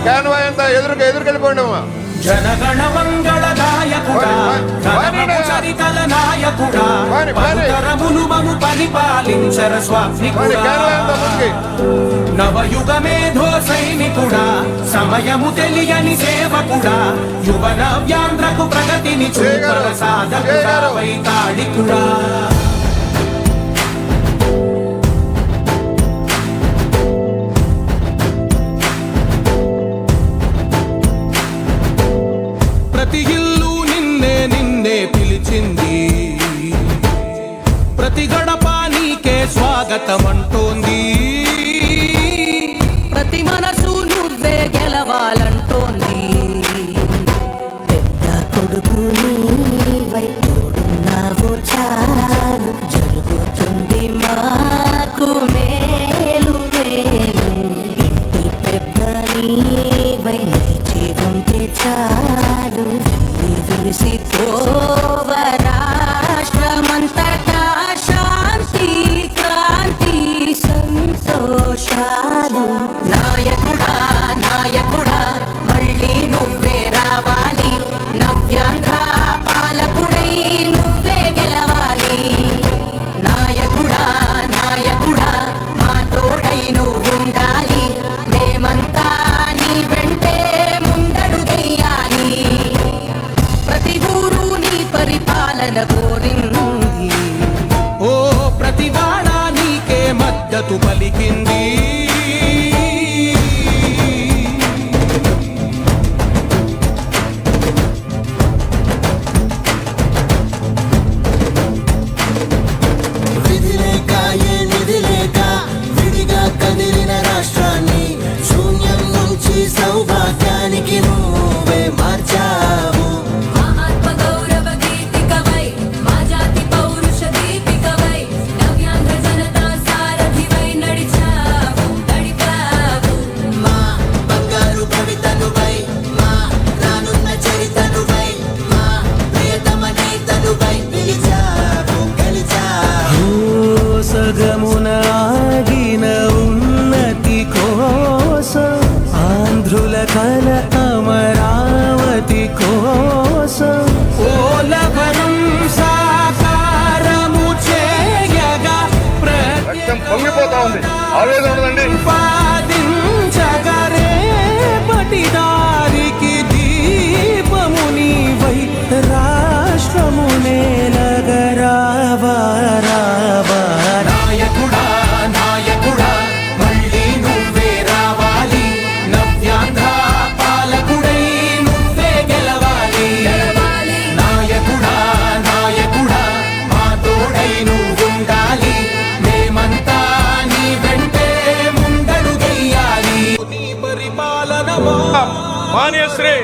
Convoy అంతా ఎదురుకెళ్ళిపోయినామా. జనగణ మంగళ నాయకుడా, చరితల నాయకుడా, తరములు మము పరిపాలించర స్వామికుడా, నవయుగ మేధో సైనికుడా, సమయము తెలియని సేవకుడా, యువ నవ్యాంధ్రకు ప్రగతిని చూపర సాధకుడా, వైతాళికుడా. ప్రతి ఇల్లు నిన్నే నిన్నే పిలిచింది, ప్రతి గడప నీకే స్వాగతం అంటోంది, ప్రతి మనసు నువ్వే గెలవాలంటోంది. పెద్ద కొడుకు నీవై తోడున్నావు చాలు, జరుగుతుంది మాకు మేలు మేలు. ఇంటి పెద్ద నీవై నిలిచి ఉంటే చాలు, విరిసి పోవ రాష్ట్రమంతటా శాంతి క్రాంతి సంతోషాలు. నాయకుడా నాయకుడా మళ్ళీ నువ్వే రావాలి, నవ్యాంధ్ర పాలకుడై నువ్వే గెలవాలి. నాయకుడా నాయకుడా మా తోడై నువ్వుండాలి, మేమంతా నీ వెంటే ముందడుగెయ్యాలి. ప్రతి ఊరు నీ పరిపాలన కోరింది, ఓ ప్రతి వాడ నీకే మద్దతు పలికింది. విధిలేక ఏ నిధిలేక విడిగా కదిలిన రాష్ట్రాన్ని శూన్యం నుంచి సౌభాగ్యానికి నువ్వే మార్చావు. ఆత్మగౌరవ గీతికవై, మా జాతి పౌరుష దీపికవై, నవ్యాంధ్ర జనతా సారథివై నడిచావు నడిపావు. మా బంగారు భవితనువై, మా రానున్న చరితనువై, మా ప్రియతమ నేతనువై పిలిచావు గెలిచావు. సగమున ఆగిన ఉన్నతి కోసం, ఆంధ్రుల కల అమరావతి కోసం, పోలవరం సాకారము చేయగా రక్తం పొంగిపోతా ఉంది, ఆవేదన ఉందండి. ప్రతిపాదించగరేపటి దారికి దీపము నీవై రాష్ట్రము నేలగరావా రావా. నాయకుడా నాయకుడా మళ్ళీ నువ్వే రావాలి, నవ్యాంధ్ర పాలకుడై నువ్వే గెలవాలి. నాయకుడా నాయకుడా మా తోడై నువ్వుండాలి, మేమంతా నీ వెంటే ముందడుగెయ్యాలి. నీ పరిపాలన మాన్యశ్రీ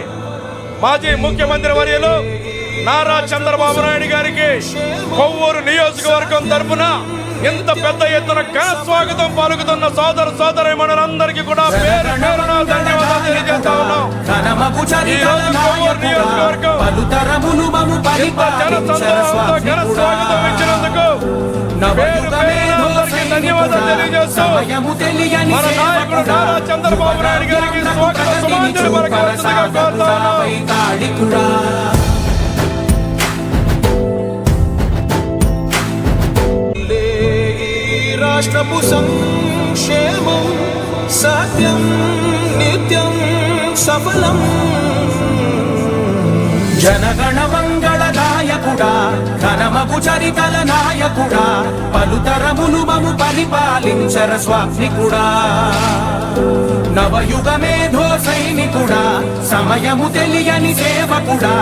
మాజీ ముఖ్యమంత్రి వర్యులు నారా చంద్రబాబు నాయుడు గారికి కొవ్వూరు నియోజకవర్గం తరఫున ఇంత పెద్ద ఎత్తున ఘన స్వాగతం పలుకుతున్న సోదర సోదరీమణులందరికీ కూడా పేరు పేరున ధన్యవాదాలు తెలియజేస్తా ఉన్నాం. ఈ రోజు కొవ్వూరు నియోజకవర్గం ఇంత జనసంద్రంతో ఘన స్వాగతం ఇచ్చినందుకు పేరు పేరున అందరికీ ధన్యవాదాలు తెలియజేస్తూ మన నాయకుడు నారా చంద్రబాబు నాయుడు గారికి స్వాగత సుమాంజలి పలకవలసిందిగా కోరుతా ఉన్నాం. రాష్ట్రపు సంక్షేమం సత్యం నిత్యం సఫలం. జనగణ మంగళ నాయకుడా, ఘనమగు చరితల నాయకుడా, పలుతరములు మము పరిపాలించర స్వామికుడా, నవయుగ మేధో సైనికుడా, సమయము తెలియని సేవకుడా,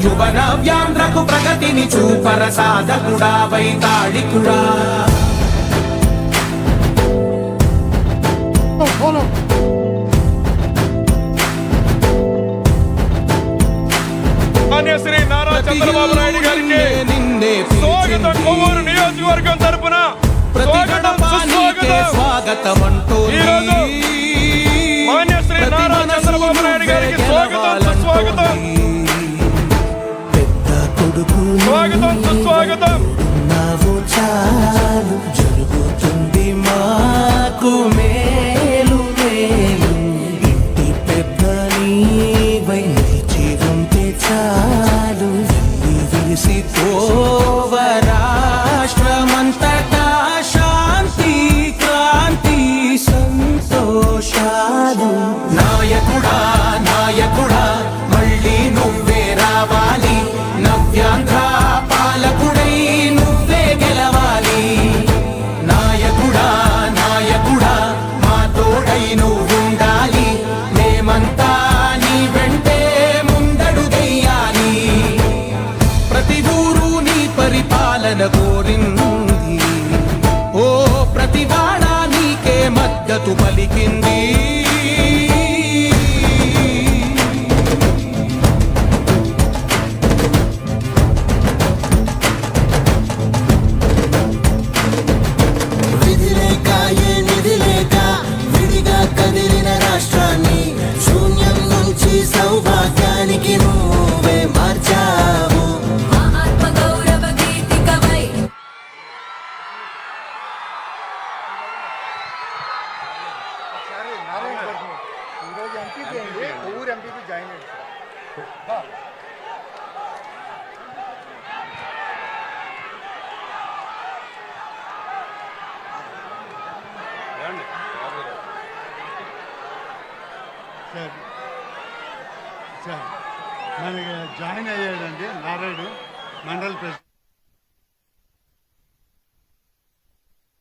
యువ నవ్యాంధ్రకు ప్రగతిని చూపర సాధకుడా, వైతాళికుడా. మాన్యశ్రీ నారా చంద్రబాబు నాయుడు గారికి స్వాగతం కొవ్వూరు నియోజకవర్గం తరపున స్వాగతం సుస్వాగతం. ఈరోజు మాన్యశ్రీ నారా చంద్రబాబు నాయుడు గారికి స్వాగతం సుస్వాగతం. స్వాగతం సుస్వాగతం. చాలు జరుగుతుంది మాకు మేలు మేలు. వంతు పలికింది. విధి లేక ఏ నిధి లేక విడిగా కదిలిన రాష్ట్రాన్ని శూన్యం నుంచి సౌభాగ్యానికి నువ్వే మార్చావు. మహాత్మ గౌరవ గీతికవై ఈరోజు ఎంపీపీ అయింది, ఊరు ఎంపీపీ జాయిన్ అయ్యింది. సార్ మనకి జాయిన్ అయ్యాడండి నారాయణ మండల్ ప్రెసిడెంట్.